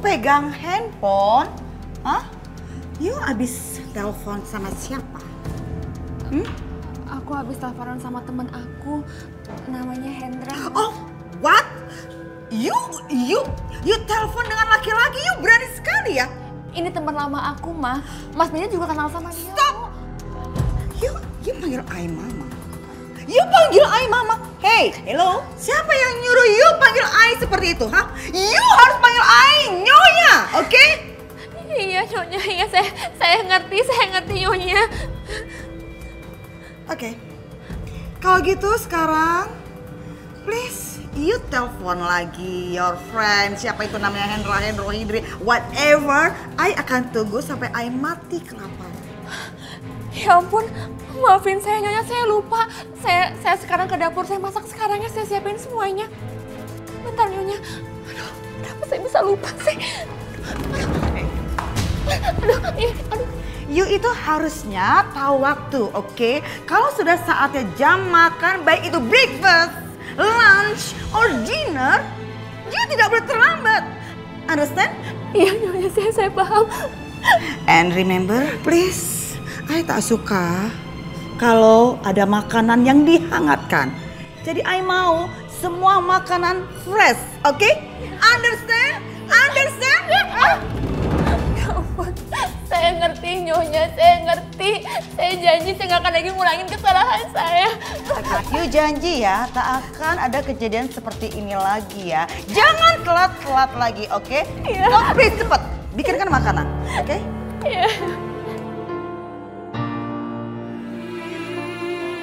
pegang handphone? Hah? You abis telepon sama siapa? Aku habis teleponan sama temen aku, namanya Hendra. Oh, what? You telepon dengan laki-laki? You berani sekali ya? Ini teman lama aku, Ma. Mas Benny juga kenal sama dia. Stop! You panggil I Mama. You panggil I Mama. Hey, hello. Siapa yang nyuruh you panggil I seperti itu, hah? You harus panggil I Nyonya, oke? Iya, Nyonya. Iya, saya ngerti Nyonya. Oke. Kalau gitu sekarang, please, you telepon lagi your friend. Siapa itu namanya Hendro, Hidri, whatever. I akan tunggu sampai I mati kelaparan. Ya ampun, maafin saya Nyonya, saya lupa. Saya sekarang ke dapur, saya masak sekarang ya, saya siapin semuanya. Bentar Nyonya. Aduh, kenapa saya bisa lupa sih? Aduh. You itu harusnya tahu waktu, oke? Kalau sudah saatnya jam makan, baik itu breakfast, lunch, or dinner, you tidak boleh terlambat. Understand? Iya Nyonya, saya paham. And remember, please, I tak suka kalau ada makanan yang dihangatkan. Jadi I mau semua makanan fresh, oke? Understand? Understand? Ya ampun, saya ngerti Nyonya, saya ngerti. Saya janji saya nggak akan lagi ngulangin kesalahan saya. You janji ya, tak akan ada kejadian seperti ini lagi ya. Jangan telat-telat lagi, oke? Iya. So, please cepet, bikinkan makanan, oke? Iya.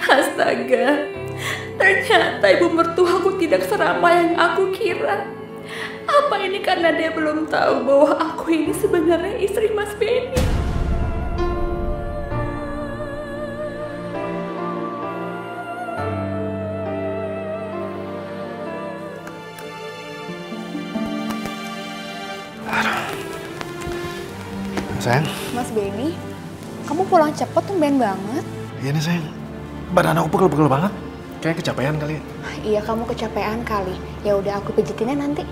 Astaga, ternyata ibu mertuaku tidak seramah yang aku kira. Apa ini karena dia belum tahu bahwa aku ini sebenarnya istri Mas Benny? Sayang. Mas Benny, kamu pulang cepet tumben banget. Iya nih sayang, badan aku pegel-pegel banget. Kayak kecapean kali ya. Iya, kamu kecapean kali. Ya udah aku pijitinnya nanti.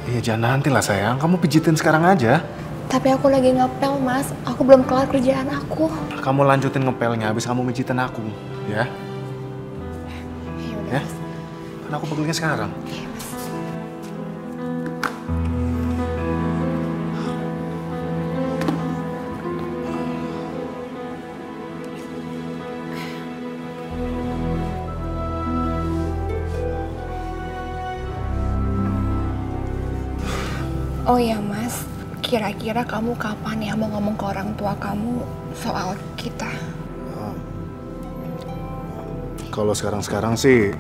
Iya jangan nanti lah sayang, kamu pijitin sekarang aja. Tapi aku lagi ngepel Mas, aku belum kelar kerjaan aku. Kamu lanjutin ngepelnya, habis kamu pijitin aku, ya? Ya udah Ya? Mas. Kan aku pegelnya sekarang. Iya, Mas. Oh ya Mas, kira-kira kamu kapan ya mau ngomong ke orang tua kamu soal kita? Kalau sekarang sih,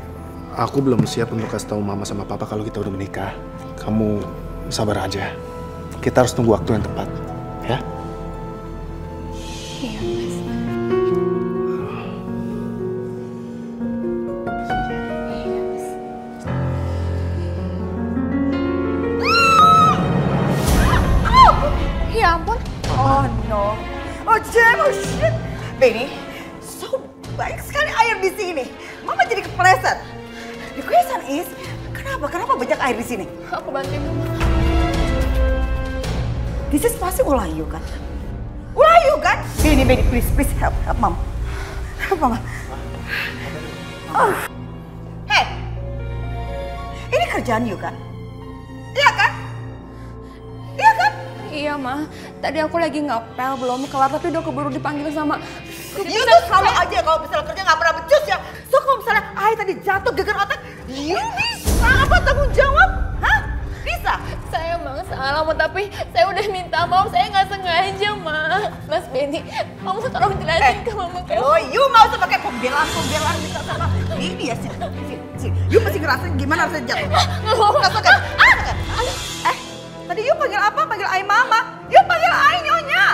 aku belum siap untuk kasih tahu mama sama papa kalau kita udah menikah. Kamu sabar aja. Kita harus tunggu waktu yang tepat, ya? Iya Mas. Ya ampun. Oh no. Oh Jem, oh shit. Benny, so banyak sekali air di sini. Mama jadi kepleset. The question is, kenapa banyak air di sini? Aku bantuin kamu. This is pasti ulah you kan? Ulah you kan? Benny, please help mama. Help mama. Oh. Hey, ini kerjaan you kan? Iya kan? Iya kan? Iya Ma, tadi aku lagi ngepel belum kelar tapi udah keburu dipanggil sama. You tuh selalu aja kalau misalnya kerja nggak pernah becus ya. So kalau misalnya Ai tadi jatuh geger otak, you bisa apa tanggung jawab? Hah? Bisa? Saya emang salah Ma, tapi saya udah minta maaf, saya nggak sengaja Ma. Mas Benny, kamu tolong jelasin ke mama kamu. Oh, you mau tuh pakai pembelaan minta sama ini ya sini. You masih ngerasain gimana rasanya jatuh? Rasakan. Tadi you panggil apa? Panggil Ai Mama. You panggil Ai Nyonya.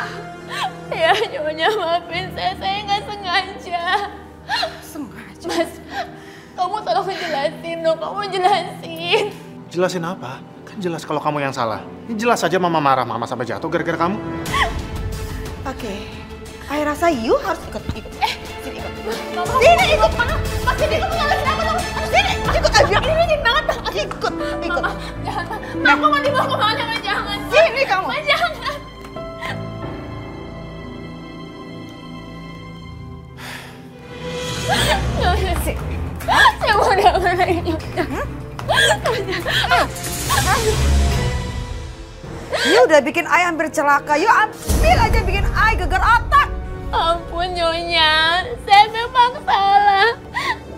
Ya Nyonya, maafin saya nggak sengaja. Sengaja. Mas, kamu tolong jelasin dong, kamu jelasin. Jelasin apa? Kan jelas kalau kamu yang salah. Ini jelas aja mama marah, mama sampai jatuh gara-gara kamu. Oke. Ai rasa you harus ikut. Sini ikut. Mama, Sini ikut mana? Mas sini kamu ngalahin apa dong? Sini ikut aja. ini dingin banget dah. Ikut. Mama, jangan. Aku mau dibawa kemana? Jangan. Sini Dia udah bikin Ai hampir celaka. Yuk ambil aja bikin Ai gegar otak. Ampun Nyonya, saya memang salah.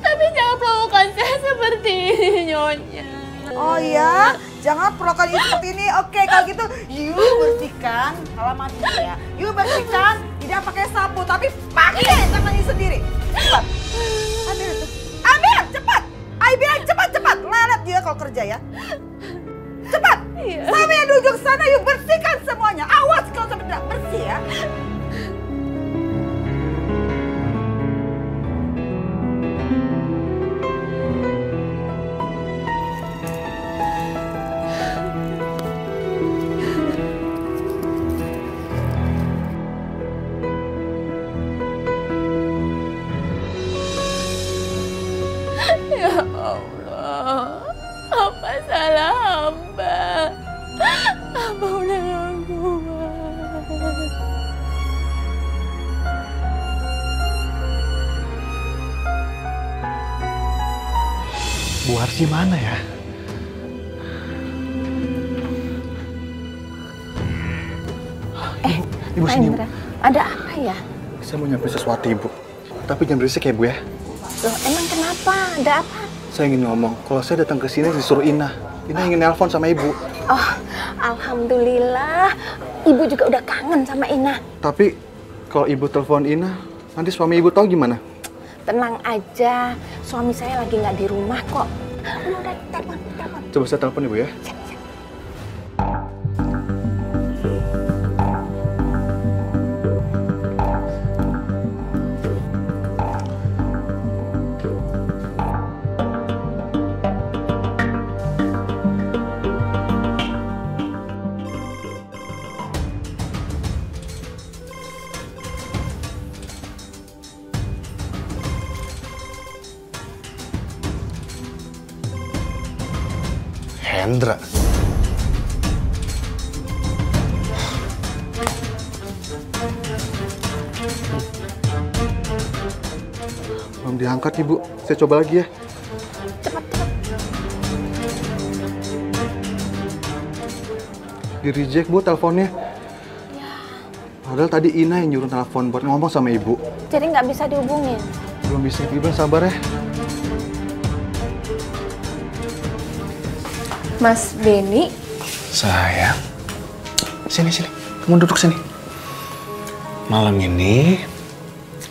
Tapi jangan perlakukan saya seperti ini Nyonya. Oh ya, jangan perlakukan ibu seperti ini. Oke, kalau gitu, you bersihkan halaman ini ya. You bersihkan, tidak pakai sapu, tapi pakai tangannya sendiri. Cepat, ambil itu. Ambil, cepat. Ai bilang cepat. Lelet dia kalau kerja ya. Cepat. Iya. Sampai yang di ujung sana, you bersihkan semuanya. Awas kalau sampai tidak bersih ya. Ya Allah, apa salah hamba? Hamba udah gak kuat. Bu Arsy mana ya? Ibu Pak sini, Bu. Indra, ada apa ya? Saya mau nyampe sesuatu, Ibu. Tapi jangan berisik ya, Bu ya. Loh, emang kenapa? Ada apa? Saya ingin ngomong, kalau saya datang ke sini disuruh Ina. Ina ingin nelpon sama Ibu. Oh, alhamdulillah. Ibu juga udah kangen sama Ina. Tapi kalau Ibu telepon Ina, nanti suami Ibu tahu gimana? Tenang aja, suami saya lagi nggak di rumah kok. Udah, telepon. Coba saya telepon Ibu ya. Hendra. Belum diangkat, Ibu. Saya coba lagi ya. Cepat. Di-reject, Bu, teleponnya. Padahal tadi Ina yang nyuruh telepon buat ngomong sama Ibu. Jadi nggak bisa dihubungin. Belum bisa, Ibu, sabar ya. Mas Benny, Sayang, sini. Kamu duduk sini. Malam ini,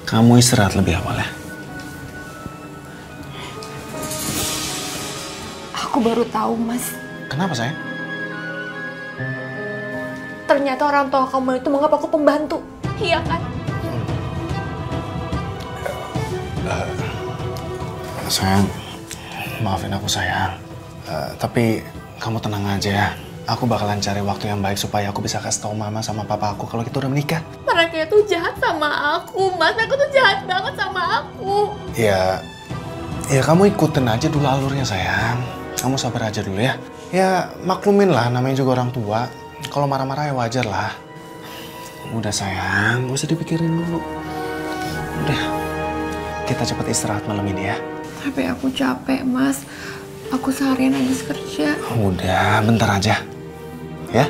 kamu istirahat lebih awal ya. aku baru tahu Mas. Kenapa, sayang? Ternyata orang tua kamu itu menganggap aku pembantu. Iya kan? Sayang, maafin aku, sayang. Tapi kamu tenang aja ya. Aku bakalan cari waktu yang baik supaya aku bisa kasih tahu mama sama papa aku kalau kita udah menikah. Mereka itu jahat sama aku, Mas. Aku tuh jahat banget sama aku. Ya kamu ikutin aja dulu alurnya, sayang. Kamu sabar aja dulu ya. Ya maklumin lah, namanya juga orang tua. Kalau marah-marah ya wajar lah. Udah sayang, gak usah dipikirin dulu. Udah, kita cepat istirahat malam ini ya. Tapi aku capek, Mas. Aku seharian habis kerja. Udah, bentar aja. Ya?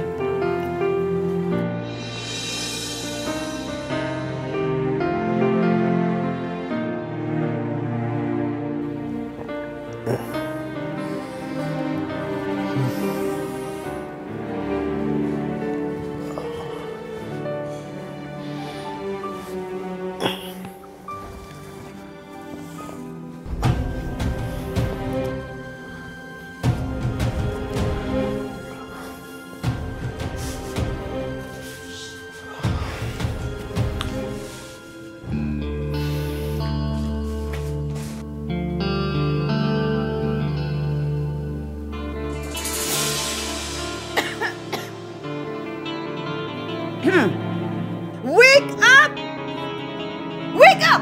Wake up! Wake up!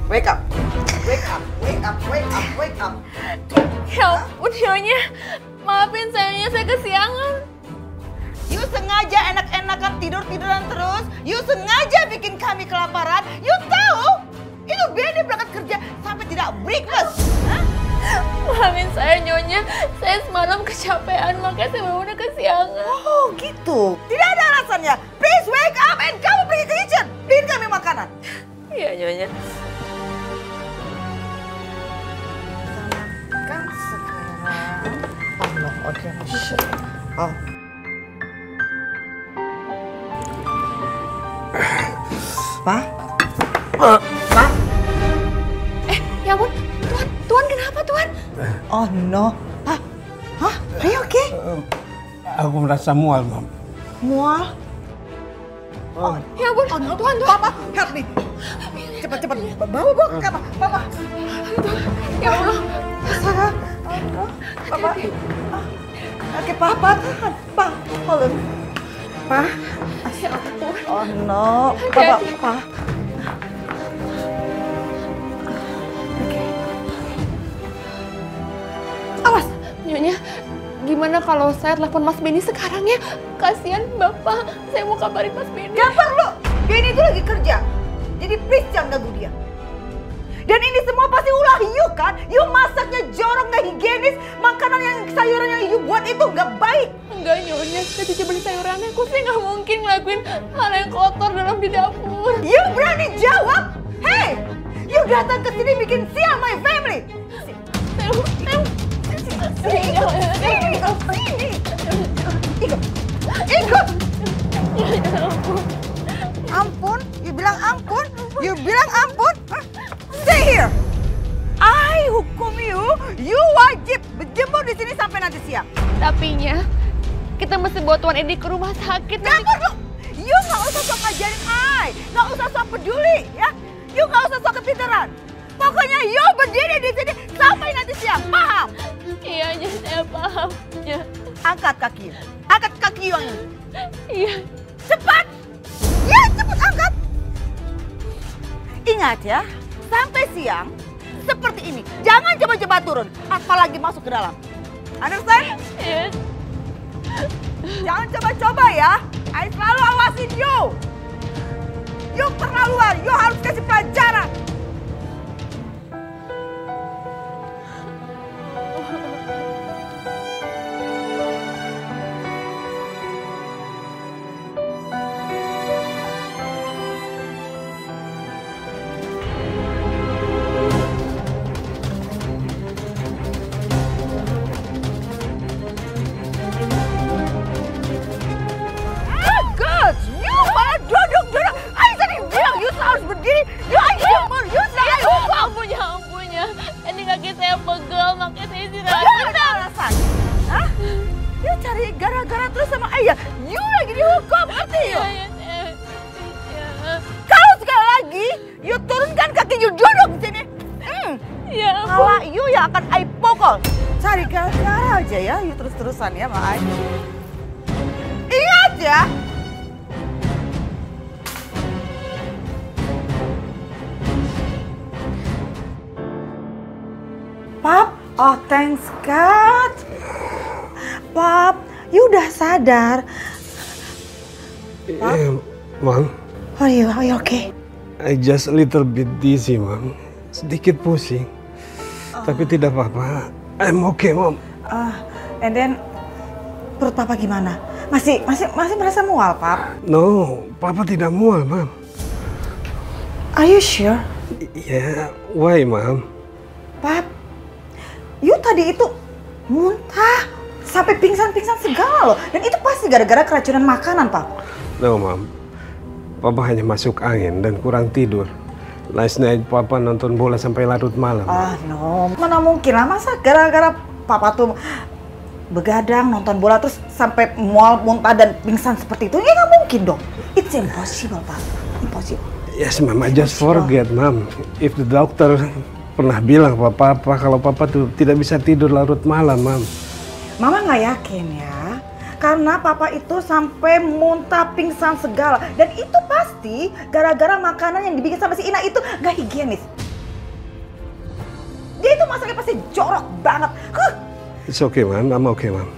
Wake up! Wake up! Wake up! Wake up! Wake up! Ya ampun, Nyonya. Maafin saya kesiangan. You sengaja enak-enakan tidur-tiduran terus. You sengaja bikin kami kelaparan. You tahu? Itu Benny berangkat kerja sampai tidak breakfast. Hah? Maafin saya Nyonya, saya semalam kecapean makanya saya bangunnya kesiangan. Oh gitu. Tidak ada alasannya. Please wake up and kamu pergi ke kitchen. Bikin kami makanan. Iya Nyonya. Kan sekarang. Oh no, oke. Oh. Pak? Pak? Ya ampun, Tuan kenapa Tuan? Oh no. Pak? Hah? Are you okay? Aku merasa mual, Mam. Mual? Oh, ya ampun, Tuan. Papa, help me. Cepat. Bawa ke kamar. Papa. Ya Allah. Sarah. Papa. Oke, Papa. Tahan. Pak, hold on. Pak. Ya ampun. Oh no. Papa. Awas. Nyonya, gimana kalau saya telepon Mas Benny sekarang ya? Kasihan Bapak, saya mau kabarin Mas Benny. Gak perlu. Benny itu lagi kerja. Jadi please jangan ganggu dia. Dan ini semua pasti ulah you kan? You masaknya jorok, gak higienis. Makanan yang sayuran yang you buat itu gak baik. Enggak Nyonya, saya cuci beli sayurannya. Aku sih nggak mungkin ngelakuin hal yang kotor dalam di dapur. You berani jawab? Hey! You datang ke sini bikin sial my family. Sini. Ikut. Ampun? You bilang ampun? You bilang ampun? Hah? Stay here. I hukum you. You wajib berjemur di sini sampai nanti siang. Tapinya, kita mesti bawa Tuan Edi ke rumah sakit. Gak perlu. You gak usah sok ngajarin I. Gak usah sok peduli ya. You gak usah sok kepintaran. Pokoknya you berdiri di sini sampai nanti siang. Paham? Iya, saya paham. Ya. Angkat kaki. Angkat kaki you yang ini. Iya. Cepat. Ya, cepat angkat. Ingat ya, sampai siang seperti ini. Jangan coba-coba turun, apalagi masuk ke dalam. Understand? Yes. Jangan coba-coba ya. I selalu awasin you. You keterlaluan. You harus kasih pelajaran. Berdiri, you jemur, you saya hukum. Ampunnya. Ini kaki saya pegel, makanya saya istirahat. Gak ada alasan. Hah? You cari gara-gara terus sama ayah. You lagi dihukum, ngerti you? Kalau sekali lagi, you turunkan kaki you duduk di sini. Ya. Kalau you yang akan I pukul. Cari gara-gara aja ya, you terus-terusan ya, Mak. Ingat ya. Pap, oh thanks God. Pap, you udah sadar. Mom. Are you okay? I just a little bit dizzy, Mom. Sedikit pusing. Tapi tidak apa-apa. I'm okay, Mom. And then perut Papa gimana? Masih merasa mual, Pap? No, Papa tidak mual, Mom. Are you sure? Yeah, why, Mom? Pap, you tadi itu muntah sampai pingsan-pingsan segala loh. Dan itu pasti gara-gara keracunan makanan, Pak. No, Mom. Papa hanya masuk angin dan kurang tidur. Last night Papa nonton bola sampai larut malam. No. Mana mungkin lah. Masa gara-gara Papa tuh begadang nonton bola terus sampai mual, muntah dan pingsan seperti itu? Ya nggak mungkin dong. It's impossible, Pak. Impossible. Yes, Mom. I just forget, Mom. If the doctor pernah bilang ke Papa kalau Papa tuh tidak bisa tidur larut malam, Mam. Mama nggak yakin ya, karena Papa itu sampai muntah, pingsan segala, dan itu pasti gara-gara makanan yang dibikin sama si Ina itu nggak higienis. Dia itu masaknya pasti jorok banget. It's okay, Mam. I'm okay, Mam.